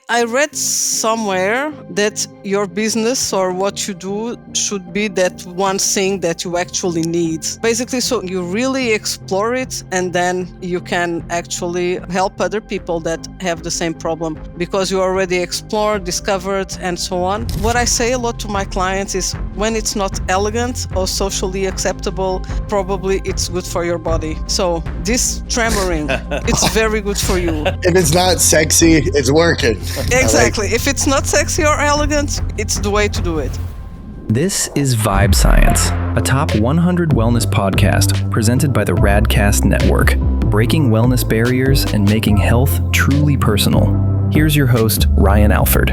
I read somewhere that your business or what you do should be that one thing that you actually need. Basically, so you really explore it and then you can actually help other people that have the same problem because you already explored, discovered, and so on. What I say a lot to my clients is when it's not elegant or socially acceptable, probably it's good for your body. So this tremoring, it's very good for you. If it's not sexy, it's working. Exactly. If it's not sexy or elegant, it's the way to do it. This is Vibe Science, a top 100 wellness podcast presented by the Radcast Network, breaking wellness barriers and making health truly personal. Here's your host, Ryan Alford.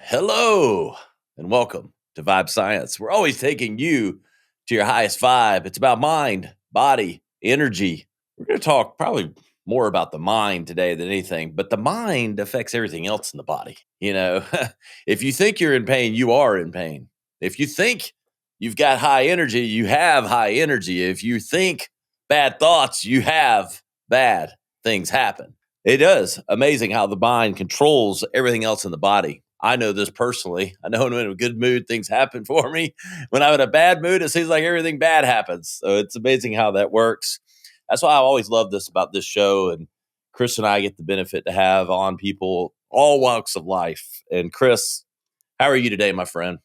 Hello, and welcome to Vibe Science. We're always taking you to your highest vibe. It's about mind, body, energy. We're going to talk probably more about the mind today than anything, but the mind affects everything else in the body. You know, if you think you're in pain, you are in pain. If you think you've got high energy, you have high energy. If you think bad thoughts, you have bad things happen. It is amazing how the mind controls everything else in the body. I know this personally. I know when I'm in a good mood, things happen for me. When I'm in a bad mood, it seems like everything bad happens. So it's amazing how that works. That's why I always love this about this show. And Chris and I get the benefit to have on people all walks of life. And Chris, how are you today, my friend?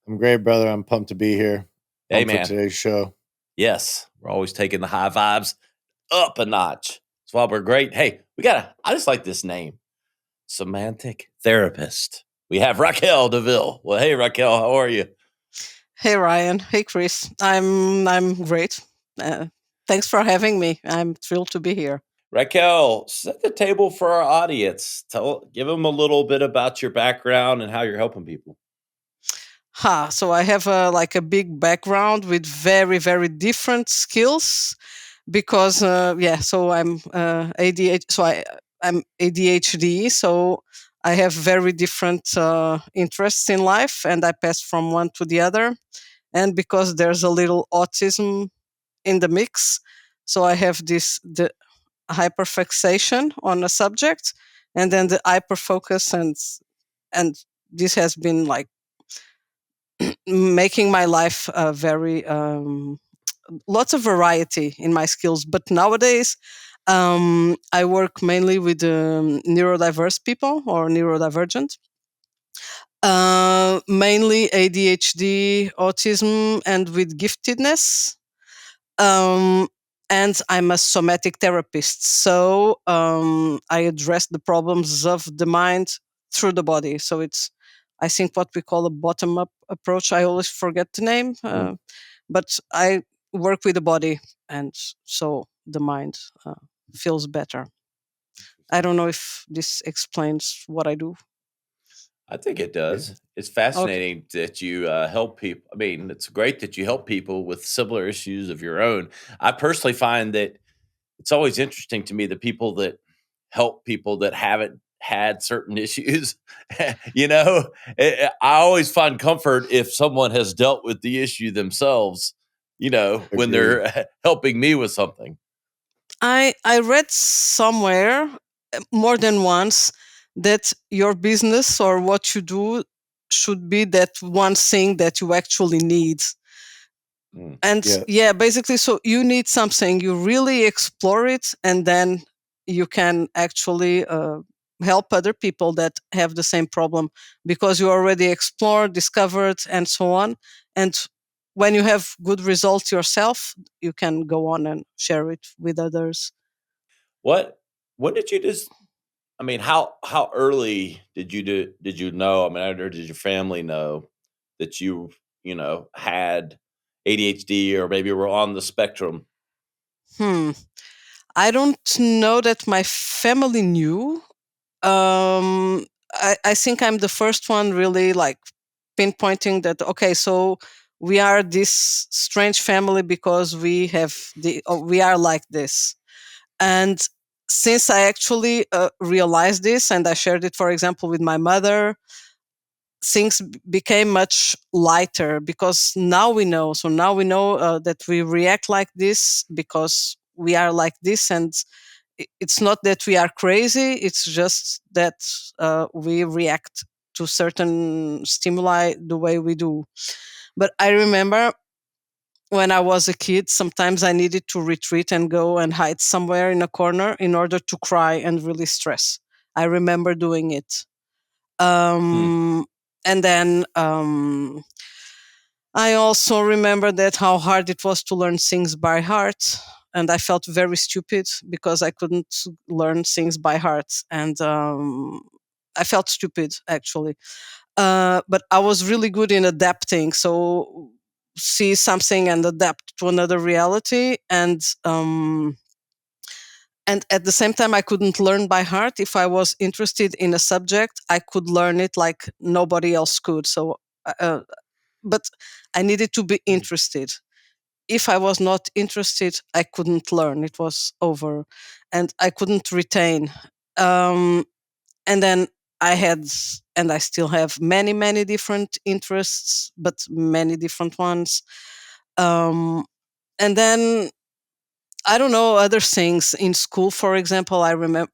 I'm great, brother. I'm pumped to be here. Hey, Pumped man. for today's show. Yes, we're always taking the high vibes up a notch. That's why we're great. Hey, I just like this name. Somatic therapist. We have Raquel Deville. Well, hey, Raquel, how are you? Hey Ryan. Hey Chris. I'm great. Thanks for having me. I'm thrilled to be here. Raquel, set the table for our audience. Give them a little bit about your background and how you're helping people. So I have a big background with very, very different skills because so I'm ADHD. I'm ADHD. So I have very different interests in life, and I pass from one to the other. And because there's a little autism in the mix, so I have the hyperfixation on a subject, and then the hyperfocus, and this has been like making my life very lots of variety in my skills. But nowadays, I work mainly with neurodiverse people or neurodivergent, mainly ADHD, autism, and with giftedness. Um, and I'm a somatic therapist, so I address the problems of the mind through the body. So it's, I think, what we call a bottom-up approach. I always forget the name, but I work with the body, and so the mind feels better. I don't know if this explains what I do. I think it does. Yeah. It's fascinating that you help people. I mean, it's great that you help people with similar issues of your own. I personally find that it's always interesting to me the people that help people that haven't had certain issues. I always find comfort if someone has dealt with the issue themselves, when they're helping me with something. I read somewhere more than once that your business or what you do should be that one thing that you actually need. And Yeah. basically, so you need something, you really explore it, and then you can actually help other people that have the same problem because you already explored, discovered, and so on. And when you have good results yourself, you can go on and share it with others. When did you just I mean, how early did you know? I mean, or did your family know that you had ADHD or maybe were on the spectrum? Hmm. I don't know that my family knew. I think I'm the first one really like pinpointing that, okay, so we are this strange family because we are like this. And since I actually realized this and I shared it, for example, with my mother, things became much lighter because now we know. So now we know that we react like this because we are like this, and it's not that we are crazy, it's just that we react to certain stimuli the way we do. But I remember when I was a kid, sometimes I needed to retreat and go and hide somewhere in a corner in order to cry and really stress. I remember doing it. Hmm. And then I also remember that how hard it was to learn things by heart. And I felt very stupid because I couldn't learn things by heart. And I felt stupid, actually. But I was really good in adapting. So see something and adapt to another reality. And at the same time, I couldn't learn by heart. If I was interested in a subject, I could learn it like nobody else could. So, but I needed to be interested. If I was not interested, I couldn't learn. It was over, and I couldn't retain. Um, and then I had, and I still have many different interests, but many different ones. And then I don't know other things in school. For example, I remember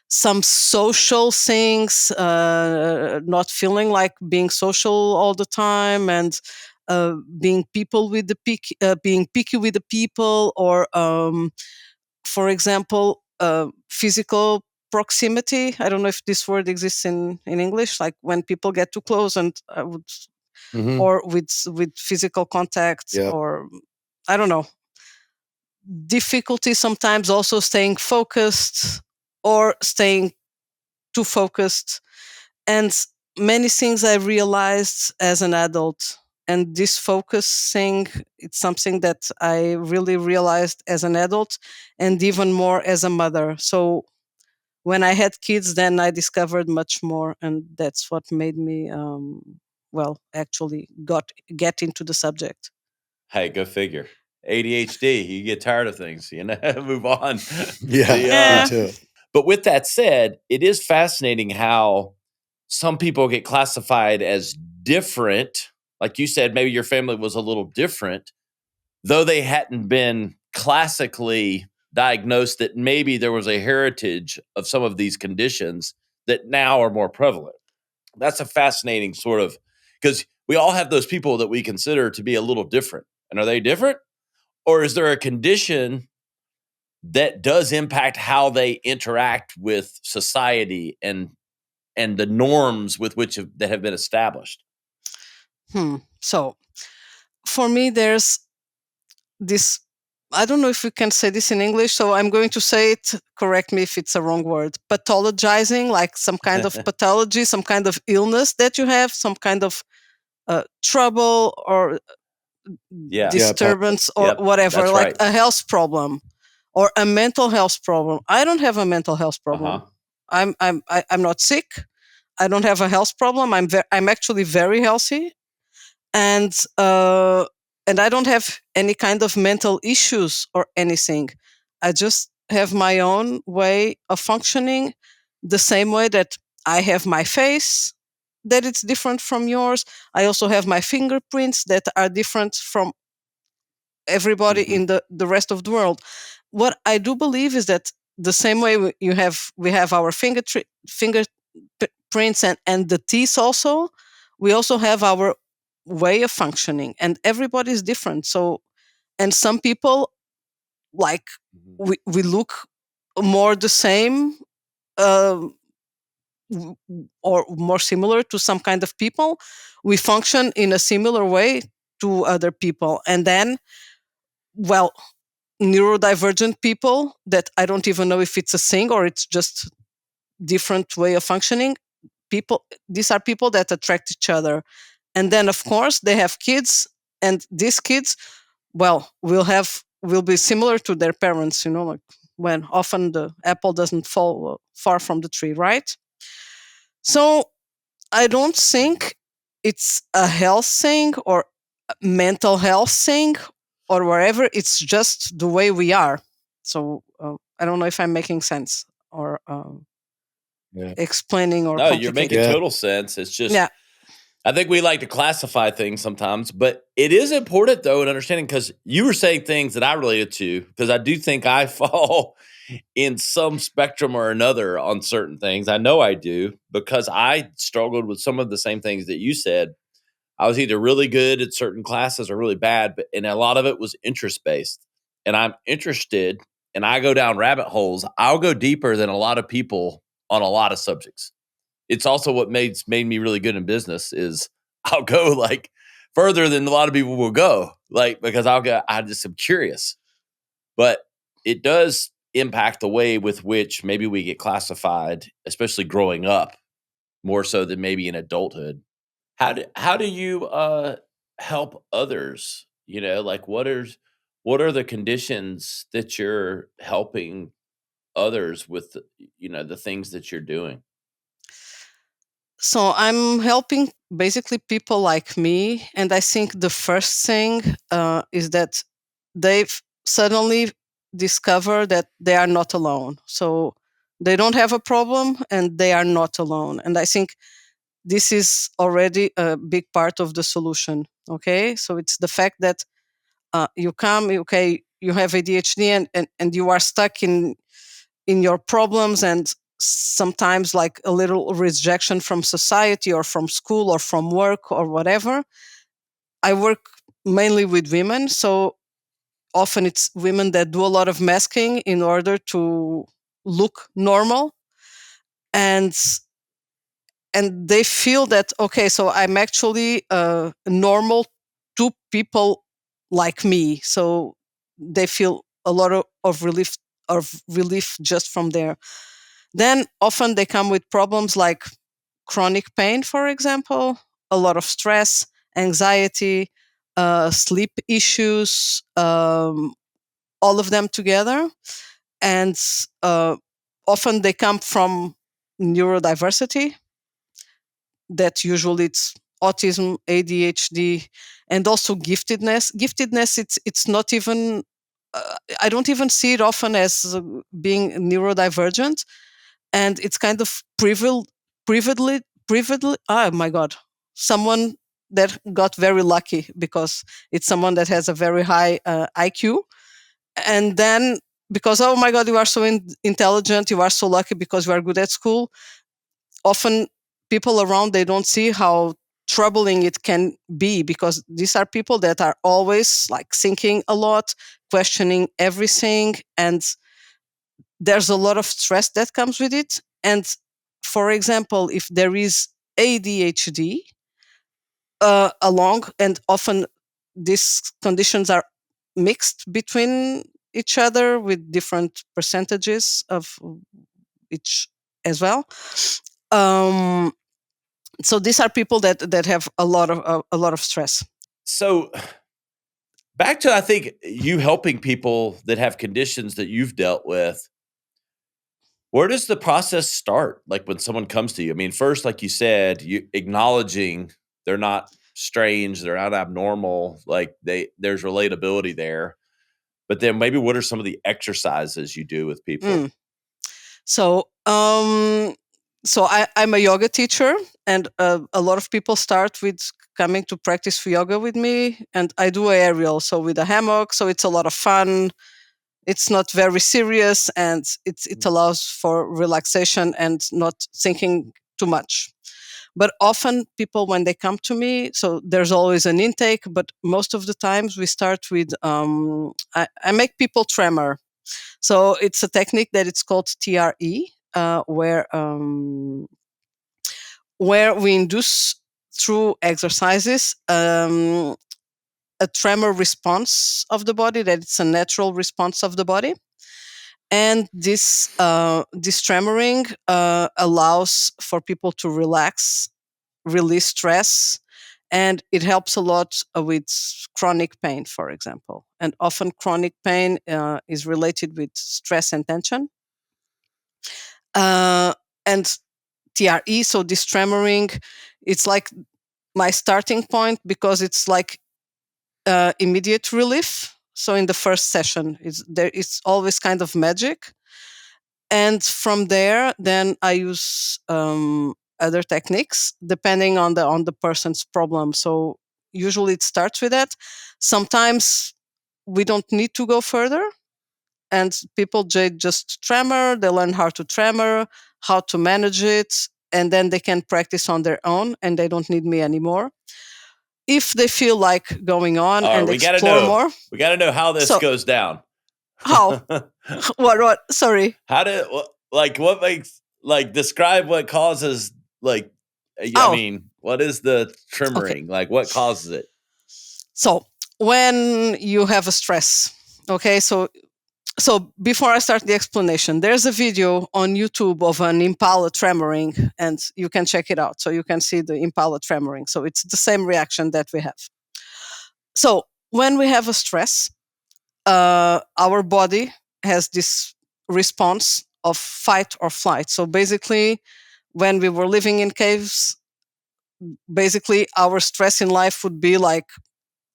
some social things, not feeling like being social all the time, and being being picky with the people, or for example, physical proximity. I don't know if this word exists in English, like when people get too close, and Hmm. or with physical contact, Yep. or I don't know, difficulty sometimes also staying focused or staying too focused, and many things I realized as an adult. And this focus thing, it's something that I really realized as an adult, and even more as a mother. So when I had kids, then I discovered much more, and that's what made me, actually get into the subject. Hey, go figure. ADHD, you get tired of things, move on. Yeah, The me Yeah. too. But with that said, it is fascinating how some people get classified as different. Like you said, maybe your family was a little different, though they hadn't been classically diagnosed, that maybe there was a heritage of some of these conditions that now are more prevalent. That's a fascinating sort of, because we all have those people that we consider to be a little different. And are they different? Or is there a condition that does impact how they interact with society and the norms with which that have been established? So for me, there's this. I don't know if we can say this in English, so I'm going to say it. Correct me if it's a wrong word. Pathologizing, like some kind of pathology, some kind of illness that you have, some kind of trouble or Yeah. Yeah, disturbance or Yep. whatever, That's like right. a health problem or a mental health problem. I don't have a mental health Uh-huh. problem. I'm not sick. I don't have a health problem. I'm actually very healthy, and and I don't have any kind of mental issues or anything. I just have my own way of functioning, the same way that I have my face, that it's different from yours. I also have my fingerprints that are different from everybody Mhm. in the rest of the world. What I do believe is that the same way we have our fingerprints and the teeth also, we also have our way of functioning, and everybody is different. So, and some people, like, Mhm. we look more the same, um, or more similar to some kind of people. We function in a similar way to other people, and then, well, neurodivergent people, that I don't even know if it's a thing or it's just different way of functioning. People, these are people that attract each other, and then of course they have kids, and these kids, well, will be similar to their parents. Like when often the apple doesn't fall far from the tree, right? So I don't Mhm. think it's a health thing or a mental health thing or wherever. It's just the way we are. So I don't know if I'm making sense or yeah, explaining or No, you're making complicating. yeah. total sense. It's just, Yeah. I think we like to classify things sometimes, but it is important though in understanding, because you were saying things that I related to, because I do think I fall in some spectrum or another on certain things. I know I do because I struggled with some of the same things that you said. I was either really good at certain classes or really bad, and a lot of it was interest based. And I'm interested and I go down rabbit holes. I'll go deeper than a lot of people on a lot of subjects. It's also what made me really good in business is I'll go like further than a lot of people will go, like because I just am curious. But it does impact the way with which maybe we get classified, especially growing up, more so than maybe in adulthood. How do you help others? Like what are the conditions that you're helping others with the things that you're doing? So I'm helping basically people like me, and I think the first thing is that they've suddenly discovered that they are not alone. So they don't have a problem, and they are not alone. And I think this is already a big part of the solution. Okay, so it's the fact that you come, okay, you have ADHD, and you are stuck in your problems, and sometimes like a little rejection from society or from school or from work or whatever. I work mainly with women, so often it's women that do a lot of masking in order to look normal, and they feel that, okay, so I'm actually normal to people like me, so they feel a lot of relief just from there. Then often they come with problems like chronic pain, for example, a lot of stress, anxiety, sleep issues, all of them together. And often they come from neurodiversity, that usually it's autism, ADHD, and also giftedness. Giftedness, it's not even, I don't even see it often as being neurodivergent, and it's kind of privileged. Oh my god, someone that got very lucky because it's someone that has a very high IQ, and then because, oh my god, you are so intelligent, you are so lucky because you are good at school. Often people around, they don't see how troubling it can be, because these are people that are always like thinking a lot, questioning everything, and there's a lot of stress that comes with it. And for example, if there is ADHD along, and often these conditions are mixed between each other with different percentages of each as well. Um, so these are people that have a lot of stress. So back to I think you helping people that have conditions that you've dealt with. Where does the process start? Like when someone comes to you, I mean, first, like you said, you acknowledging they're not strange, they're not abnormal, like there's relatability there. But then maybe what are some of the exercises you do with people? Mm. So, I'm a yoga teacher, and a lot of people start with coming to practice yoga with me, and I do aerial, so with a hammock. So it's a lot of fun. It's not very serious, and it allows for relaxation and not thinking too much. But often people, when they come to me, so there's always an intake, but most of the times we start with I make people tremor. So it's a technique that it's called TRE, where we induce through exercises a tremor response of the body, that it's a natural response of the body. And this tremoring allows for people to relax, release stress, and it helps a lot with chronic pain, for example. And often chronic pain is related with stress and tension. And TRE, so this tremoring, it's like my starting point, because it's like immediate relief. So in the first session, it's always kind of magic, and from there, then I use other techniques depending on the person's problem. So usually it starts with that. Sometimes we don't need to go further. and people just tremor. They learn how to tremor, how to manage it, and then they can practice on their own, and they don't need me anymore. If they feel like going on All right, and we got to explore know. more. We got to know how this So goes down. how? What? Sorry. What makes, like, describe what causes, like, I Oh, mean, what is the okay. tremoring? Like, what causes it? So when you have a stress, okay, so before I start the explanation, there's a video on YouTube of an impala tremoring, and you can check it out. So you can see the impala tremoring. So it's the same reaction that we have. So when we have a stress, our body has this response of fight or flight. So basically, when we were living in caves, basically our stress in life would be like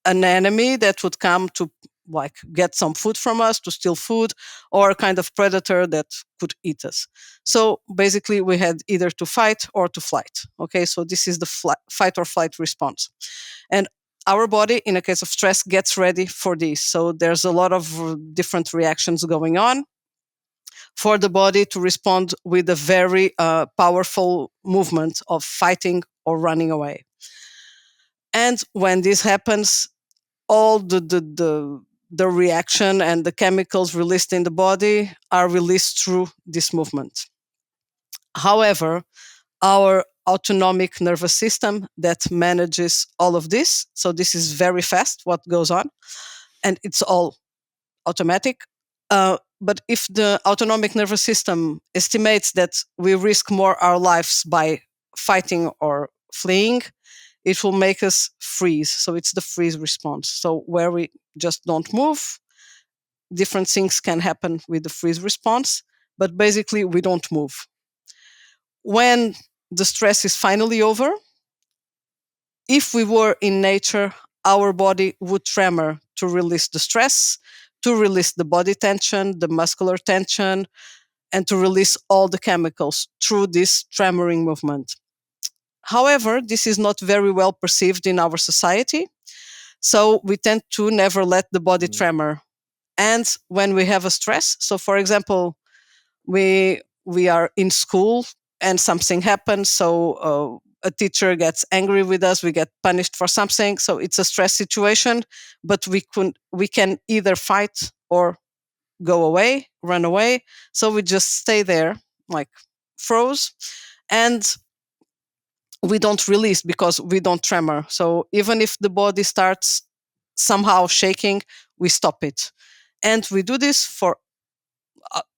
an enemy that would come to like get some food from us, to steal food, or a kind of predator that could eat us. So basically we had either to fight or to flight. Okay, so this is the fight or flight response. And our body, in a case of stress, gets ready for this. So there's a lot of different reactions going on for the body to respond with a very powerful movement of fighting or running away. And when this happens, all the reaction and the chemicals released in the body are released through this movement. However, our autonomic nervous system that manages all of this, so this is very fast what goes on, and it's all automatic. But if the autonomic nervous system estimates that we risk more our lives by fighting or fleeing, it will make us freeze. So it's the freeze response. So where we just don't move, different things can happen with the freeze response, but basically we don't move. When the stress is finally over, if we were in nature, our body would tremor to release the stress, to release the body tension, the muscular tension, and to release all the chemicals through this tremoring movement. However, this is not very well perceived in our society. So we tend to never let the body tremor. And when we have a stress, so for example, we are in school and something happens, so a teacher gets angry with us, we get punished for something, so it's a stress situation, but we can either fight or go away, run away. So we just stay there, like froze, and we don't release because we don't tremor. So even if the body starts somehow shaking, we stop it. And we do this for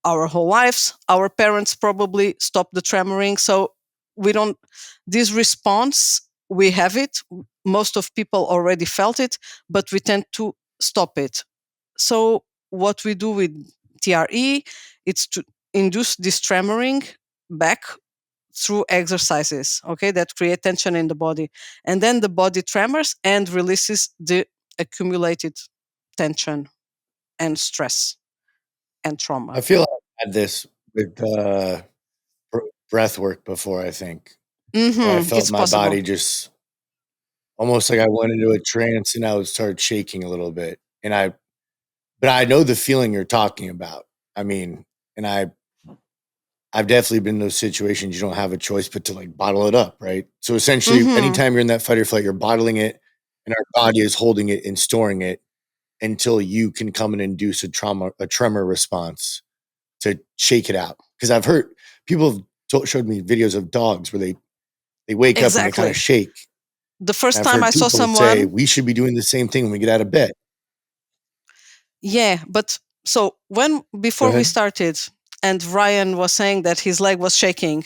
our whole lives. Our parents probably stop the tremoring. So we don't, this response, we have it. Most of people already felt it, but we tend to stop it. So what we do with TRE, it's to induce this tremoring back through exercises, okay, that create tension in the body. And then the body tremors and releases the accumulated tension and stress and trauma. I feel like I had this with breath work before, I think. Where I felt It's my possible. body just almost like I went into a trance and I would start shaking a little bit. But I know the feeling you're talking about. I mean, and I've definitely been in those situations you don't have a choice but to like bottle it up, right? So essentially, anytime you're in that fight or flight, you're bottling it, and our body is holding it and storing it until you can come and induce a tremor response to shake it out. Because I've heard people have showed me videos of dogs where they wake up and they kind Exactly. of shake. The first And I've time heard I saw people say someone, we should be doing the same thing when we get out of bed. yeah, but so Go before we ahead. started, and Ryan was saying that his leg was shaking,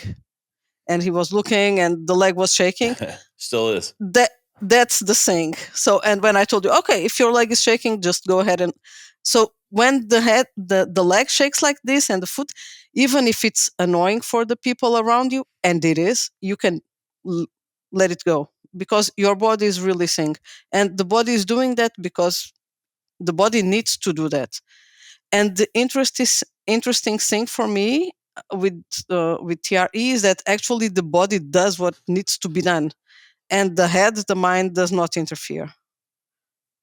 and he was looking, and the leg was shaking. Still is. That's the thing. So, and when I told you, okay, if your leg is shaking, just go ahead and. So when the leg shakes like this and the foot, even if it's annoying for the people around you, and it is, you can l- let it go because your body is releasing, and the body is doing that because the body needs to do that. And the interesting thing for me with TRE is that actually the body does what needs to be done, and the mind does not interfere.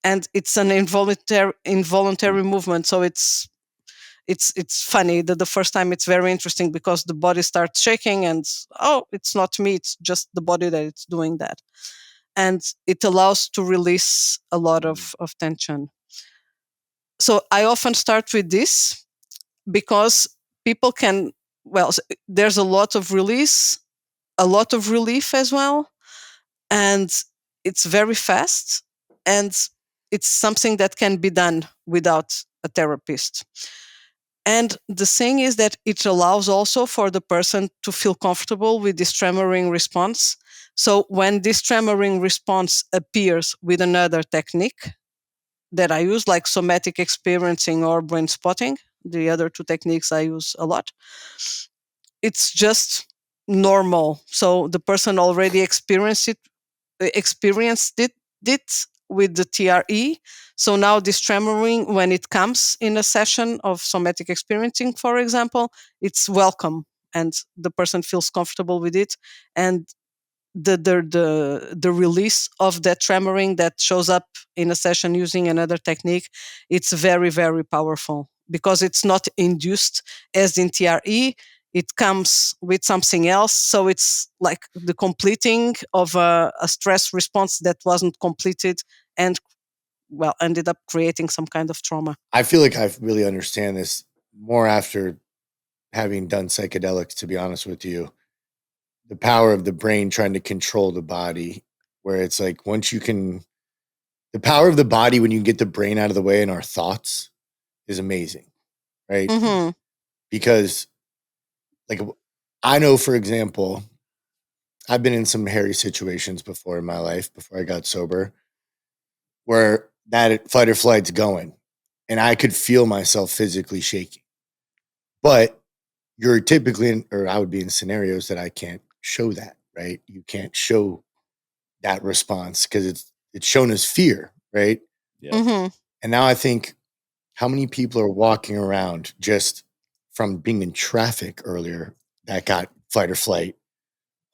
And it's an involuntary movement, so it's funny that the first time it's very interesting because the body starts shaking and it's not me, it's just the body that it's doing that, and it allows to release a lot of tension. So I often start with this because people can, there's a lot of release, a lot of relief as well, and it's very fast, and it's something that can be done without a therapist. And the thing is that it allows also for the person to feel comfortable with this tremoring response. So when this tremoring response appears with another technique that I use, like somatic experiencing or brain spotting, the other two techniques I use a lot, it's just normal. So the person already experienced it with the TRE. So now this tremoring, when it comes in a session of somatic experiencing, for example, it's welcome and the person feels comfortable with it. And the release of that tremoring that shows up in a session using another technique, it's very, very powerful because it's not induced as in TRE. It comes with something else. So it's like the completing of a stress response that wasn't completed and, ended up creating some kind of trauma. I feel like I really understand this more after having done psychedelics, to be honest with you. The power of the brain trying to control the body, where it's like the power of the body when you get the brain out of the way and our thoughts is amazing, right? Mm-hmm. Because, like, I know, for example, I've been in some hairy situations before in my life, before I got sober, where that fight or flight's going, and I could feel myself physically shaking. But you're typically or I would be in scenarios that I can't show that, right? You can't show that response because it's shown as fear, right? Yeah. Mm-hmm. And now I think how many people are walking around just from being in traffic earlier that got fight or flight,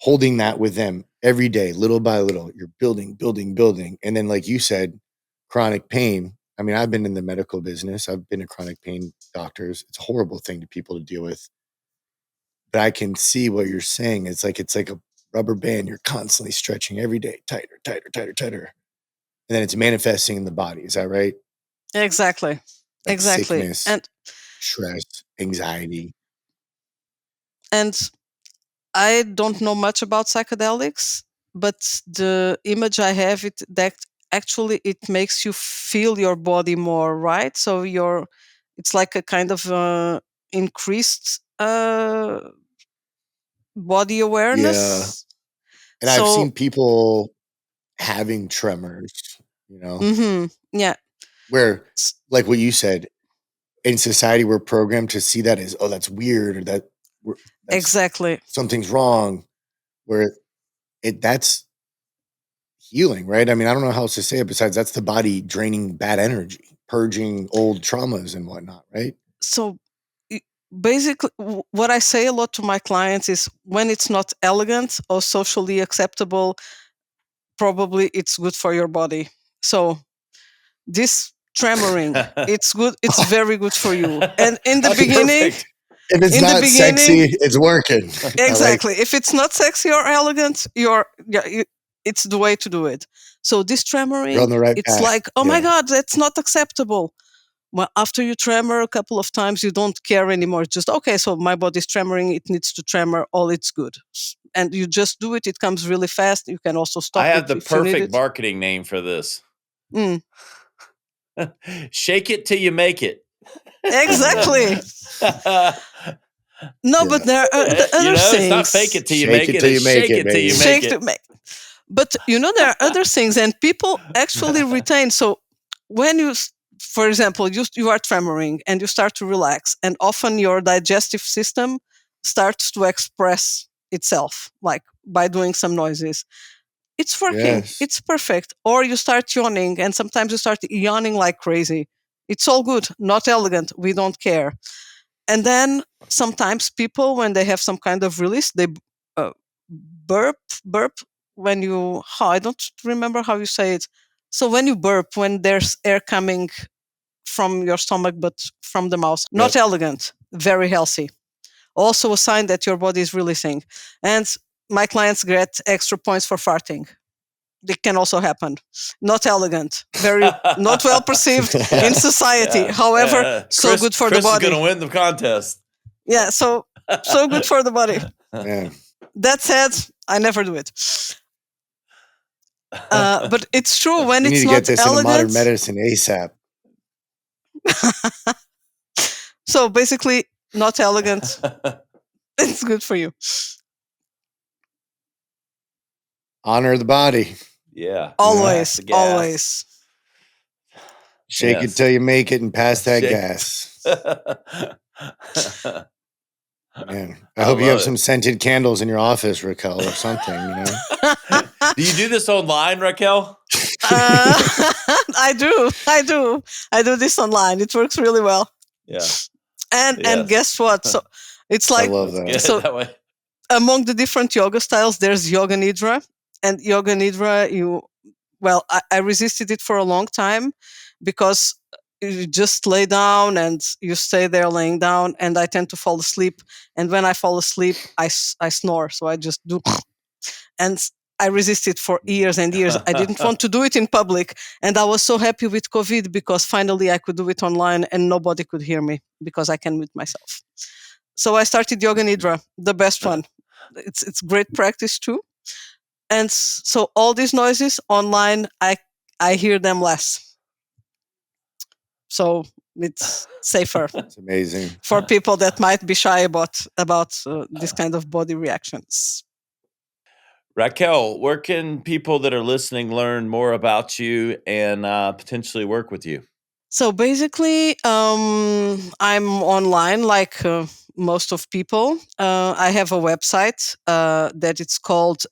holding that with them every day, little by little. You're building, building, building. And then, like you said, chronic pain. I mean, I've been in the medical business. I've been to chronic pain doctors. It's a horrible thing to people to deal with. But I can see what you're saying. It's like a rubber band. You're constantly stretching every day, tighter, tighter, tighter, tighter. And then it's manifesting in the body. Is that right? Exactly. Like Exactly. sickness, stress, anxiety. And I don't know much about psychedelics, but the image I have it that actually it makes you feel your body more, right? So it's like a kind of increased body Yeah. awareness. And I've So, seen people having tremors, yeah, where, s- like what you said, in society, we're programmed to see that as, oh, that's weird, or that's exactly. something's wrong, where that's healing, right? I mean, I don't know how else to say it besides that's the body draining bad energy, purging old traumas and whatnot, right? So i- basically, what I say a lot to my clients is when it's not elegant or socially acceptable, probably it's good for your body. So this tremoring, it's good, it's very good for you. And in the Okay, beginning, Perfect. If it's in the not beginning, sexy, it's working. I like exactly. If it's not sexy or elegant, it's the way to do it. So this you're tremoring, on the right it's path. like, oh my Yeah. God, that's not acceptable. Well, after you tremor a couple of times, you don't care anymore. Just, okay, so my body's tremoring, it needs to tremor, all it's good. And you just do it, it comes really fast. You can also I stop have it the if you need perfect it. marketing name for this. Mm, Shake it till you make it. exactly. No, but Yeah. there are the other It's not fake things. it till you Shake make it it. till It's you make shake it, it till you baby. make Shake it. to make. But there are other things, and people actually retain. So when for example, you are tremoring and you start to relax, and often your digestive system starts to express itself, like by doing some noises. It's working. Yes. It's perfect. Or you start yawning, and sometimes you start yawning like crazy. It's all good, not elegant. We don't care. And then sometimes people, when they have some kind of release, they uh, burp when you, I don't remember how you say it. So when you burp, when there's air coming from your stomach, but from the mouth. Not elegant, very healthy. Also a sign that your body is releasing. And my clients get extra points for farting. It can also happen. Not elegant, very not well perceived in society. However, so good for the body. Chris is going to win the contest. Yeah, so good for the body. Yeah. That said, I never do it. But it's true when You it's need to not get this elegant. into modern medicine ASAP. So basically, not elegant. It's good for you. Honor the body. Yeah. Always, The gas. always. Shake Yes. it till you make it and pass that gas. Man, I hope you love have it. some scented candles in your office, Raquel, or something, you know? Do you do this online, Raquel? I do this online. It works really well. Yeah. And guess what? So it's like I love that. Get So- it that way. among the different yoga styles, there's Yoga Nidra. And Yoga Nidra, I resisted it for a long time because you just lay down and you stay there laying down, and I tend to fall asleep. And when I fall asleep, I snore. So I just do. And I resisted for years and years. I didn't want to do it in public. And I was so happy with COVID because finally I could do it online and nobody could hear me because I can mute myself. So I started Yoga Nidra, the best one. It's great practice too. And so all these noises online, I hear them less. So it's safer It's amazing. for people that might be shy about this kind of body reactions. Raquel, where can people that are listening learn more about you and potentially work with you? So basically, I'm online like most of people. I have a website that it's called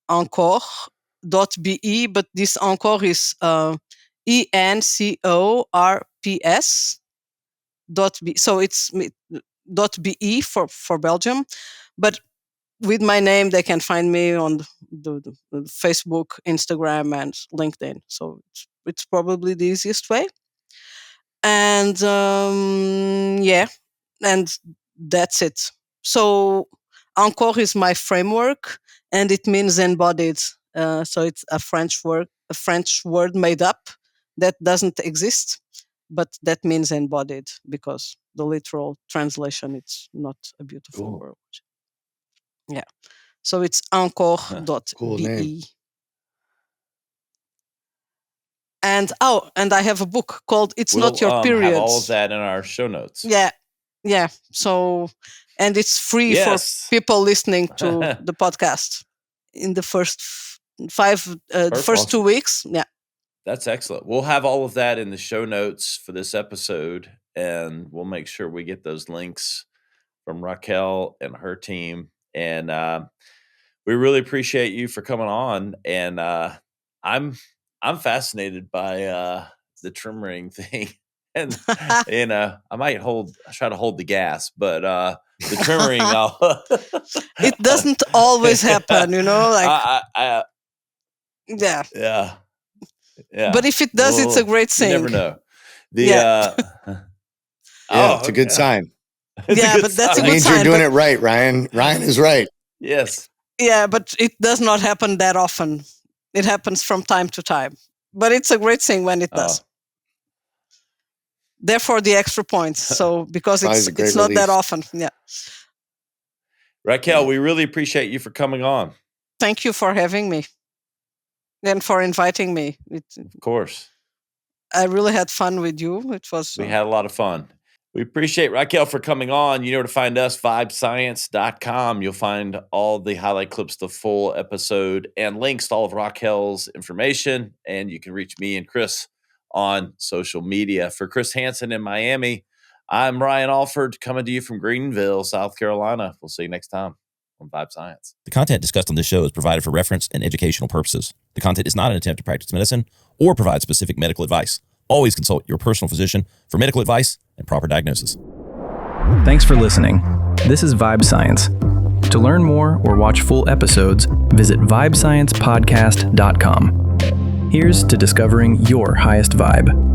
encore.be, but this encore is ENCORPS.be. So it's .be for Belgium, but with my name, they can find me on the Facebook, Instagram, and LinkedIn. So it's probably the easiest way. And and that's it. So Encore is my framework, and it means embodied. So it's a French word made up that doesn't exist, but that means embodied because the literal translation, it's not a beautiful Cool. word. Yeah. So it's encore.be. Cool name. And I have a book called "It's We'll Not Your Period." have all of that in our show notes. Yeah. So, and it's free Yes. for people listening to the podcast in the first first 2 weeks. Yeah. That's excellent. We'll have all of that in the show notes for this episode, and we'll make sure we get those links from Raquel and her team. And we really appreciate you for coming on. And I'm fascinated by the tremoring thing. And I might try to hold the gas, but the tremoring, It doesn't always happen, like yeah. But if it does, it's a great thing. You never know. Yeah, it's a good sign. But that's a It good means sign. you're doing it right, Ryan. Ryan is right. Yes. Yeah, but it does not happen that often. It happens from time to time. But it's a great thing when it does. Therefore, the extra points. So because it's not that often. Yeah. Raquel, we really appreciate you for coming on. Thank you for having me and for inviting me. Of course. I really had fun with you. We had a lot of fun. We appreciate Raquel for coming on. You know where to find us, vibescience.com. You'll find all the highlight clips, the full episode, and links to all of Raquel's information. And you can reach me and Chris on social media. For Chris Hansen in Miami, I'm Ryan Alford coming to you from Greenville, South Carolina. We'll see you next time on Vibe Science. The content discussed on this show is provided for reference and educational purposes. The content is not an attempt to practice medicine or provide specific medical advice. Always consult your personal physician for medical advice and proper diagnosis. Thanks for listening. This is Vibe Science. To learn more or watch full episodes, visit vibesciencepodcast.com. Here's to discovering your highest vibe.